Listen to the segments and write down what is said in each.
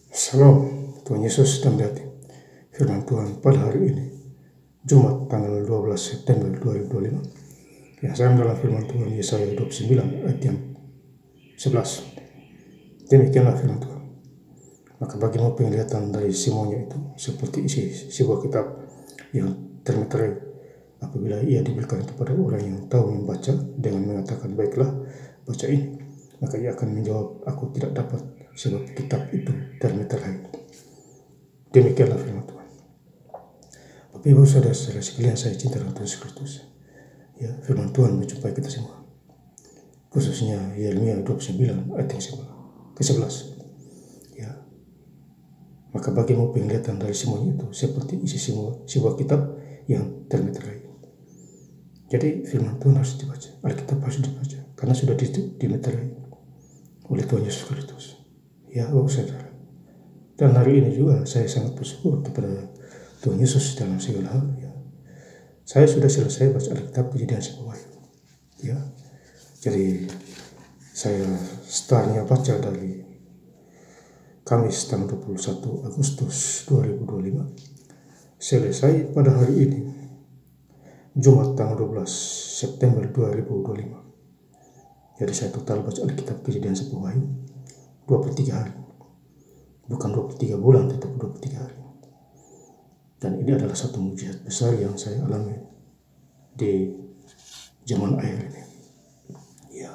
Shalom, Tuhan Yesus dan berarti firman Tuhan pada hari ini, Jumat tanggal 12 September 2025. Yang saya dalam firman Tuhan Yesaya 29 ayat yang 11. Demikianlah firman Tuhan. Maka bagimu penglihatan dari semuanya itu seperti isi sebuah kitab yang termeterai apabila ia diberikan kepada orang yang tahu membaca dengan mengatakan, baiklah, baca ini. Maka ia akan menjawab, aku tidak dapat, sebab kitab itu termeterai. Demikianlah firman Tuhan. Bapak Ibu saudara-saudara sekalian saya cinta dalam Tuhan Yesus Kristus. Ya, firman Tuhan menjumpai kita semua. Khususnya Yeremia 29 ayat yang ke-11. Ya. Maka bagimu penglihatan dari semuanya itu seperti isi sebuah kitab yang termeterai. Jadi firman Tuhan harus dibaca, Alkitab harus dibaca, karena sudah dimeterai oleh Tuhan Yesus Kristus. Ya, Bapak Saudara. Dan hari ini juga saya sangat bersyukur kepada Tuhan Yesus dalam segala hal. Ya. Saya sudah selesai baca Alkitab Kejadian 10 Wahyu. Ya. Jadi saya startnya baca dari Kamis tanggal 21 Agustus 2025. Selesai pada hari ini, Jumat tanggal 12 September 2025. Jadi saya total baca Alkitab Kejadian 10 Wahyu 23 hari. Bukan 23 bulan, tetapi 23 hari. Dan ini adalah satu mujizat besar yang saya alami di zaman akhir ini. Ya.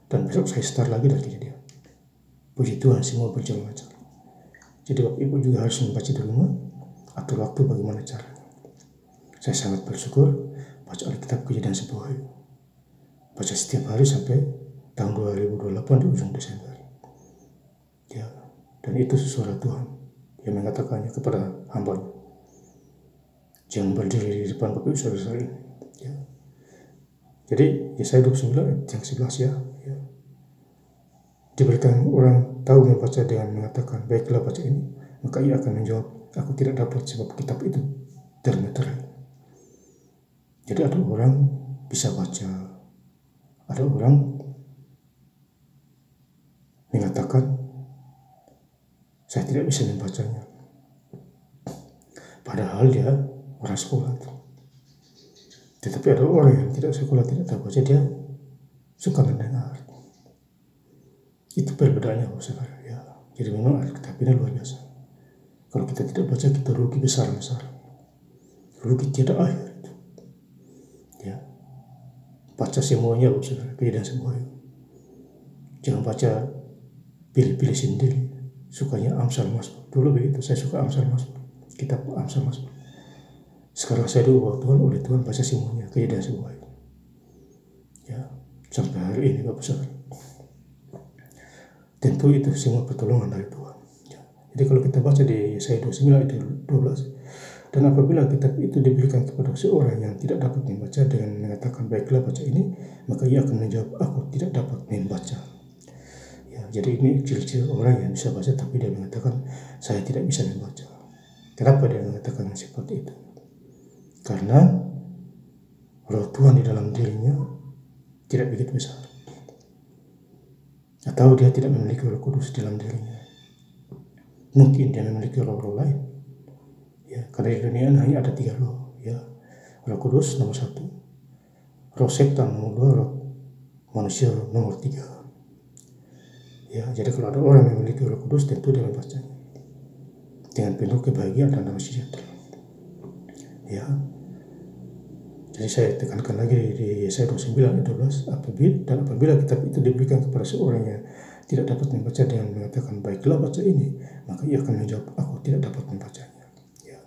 Dan besok saya start lagi dari Kejadian. Puji Tuhan, semua berjalan lancar. Jadi Bapak Ibu juga harus membaca di rumah, atur waktu bagaimana caranya. Saya sangat bersyukur baca Alkitab Kejadian 10 Wahyu. Baca setiap hari sampai tahun 2028 di ujung Desember. Ya, dan itu suara Tuhan yang mengatakannya kepada hamba-Nya. Jangan berdiri di depan Bapak Ibu saudara ini. Ya. Jadi Yesaya 29 ayat yang 11 ya. Diberikan orang tahu membaca dengan mengatakan, baiklah baca ini, maka ia akan menjawab, aku tidak dapat sebab kitab itu termeterai. Jadi ada orang bisa baca, ada orang mengatakan, saya tidak bisa membacanya. Padahal dia orang sekolah. Tetapi ada orang yang tidak sekolah, tidak tahu baca, dia suka mendengar. Itu perbedaannya, saudara. Ya. Jadi memang Alkitab ini luar biasa. Kalau kita tidak baca, kita rugi besar-besar. Rugi tiada akhir. Ya. Baca semuanya, saudara. Kejadian semuanya. Jangan baca pilih-pilih sendiri. Sukanya Amsal Mazmur. Dulu begitu, saya suka Amsal Mazmur. Kitab Amsal Mazmur. Sekarang saya diubah Tuhan oleh Tuhan baca semuanya, Kejadian semuanya. Ya, sampai hari ini Bapak Saudara. Tentu itu semua pertolongan dari Tuhan. Ya. Jadi kalau kita baca di Yesaya 29 ayat 12, dan apabila kitab itu diberikan kepada seorang yang tidak dapat membaca dengan mengatakan, baiklah baca ini, maka ia akan menjawab, aku tidak dapat membaca. Ya, jadi ini ciri-ciri orang yang bisa baca tapi dia mengatakan, saya tidak bisa membaca. Kenapa dia mengatakan seperti itu? Karena Roh Tuhan di dalam dirinya tidak begitu besar. Atau dia tidak memiliki Roh Kudus di dalam dirinya. Mungkin dia memiliki roh-roh lain. Ya, karena di dunia hanya ada 3 roh. Ya, Roh Kudus nomor 1, Roh Setan nomor 2, Roh manusia nomor 3. Ya, jadi kalau ada orang yang memiliki Roh Kudus, tentu dia membacanya dengan penuh kebahagiaan dan damai sejahtera. Ya. Jadi saya tekankan lagi di Yesaya 29 ayat 12, apabila kitab itu diberikan kepada seorang yang tidak dapat membaca dengan mengatakan, baiklah baca ini, maka ia akan menjawab, aku tidak dapat membacanya. Ya.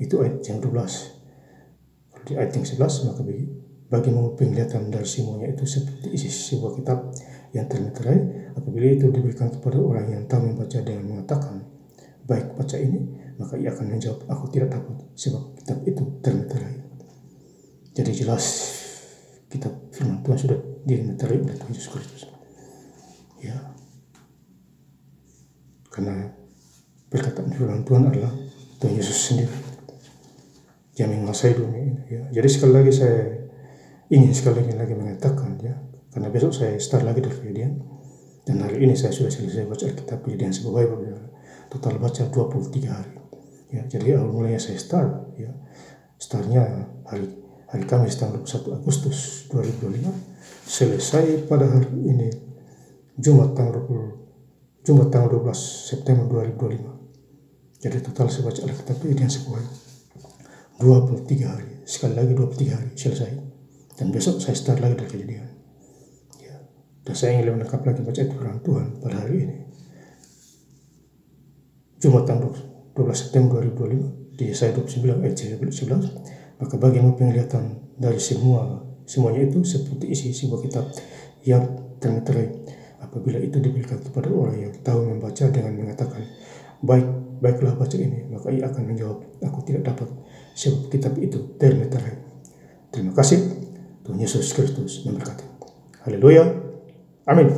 Itu ayat yang 12. Di ayat yang 11, maka bagimu penglihatan dari semuanya itu seperti isi sebuah kitab yang termeterai, apabila itu diberikan kepada orang yang tahu membaca dengan mengatakan, baik baca ini, maka ia akan menjawab, aku tidak dapat sebab kitab itu termeterai. Jadi jelas kitab firman Tuhan sudah dimeterai oleh Tuhan Yesus Kristus. Ya. Karena perkataan firman Tuhan adalah Tuhan Yesus sendiri yang menguasai dunia ini. Ya. Jadi sekali lagi saya ingin lagi mengatakan, ya, karena besok saya start lagi dari Kejadian, dan hari ini saya sudah selesai baca Alkitab Kejadian 10 Wahyu. total baca 23 hari. Ya, jadi awal mulanya saya start, ya, startnya hari Kamis tanggal 21 Agustus 2025, selesai pada hari ini Jumat tanggal 12 September 2025. Jadi total saya baca Alkitab itu yang sebuah 23 hari. Sekali lagi 23 hari selesai. Dan besok saya start lagi dari Kejadian. Ya. Dan saya ingin menangkap lagi baca itu firman Tuhan pada hari ini. Jumat tanggal 12 September 2025 di Yesaya 29 ayat 11. Maka bagimu penglihatan dari semuanya itu seperti isi sebuah kitab yang termeterai apabila itu diberikan kepada orang yang tahu membaca dengan mengatakan, baiklah baca ini, maka ia akan menjawab, aku tidak dapat, sebab kitab itu termeterai. Terima kasih. Tuhan Yesus Kristus memberkati. Haleluya. Amin.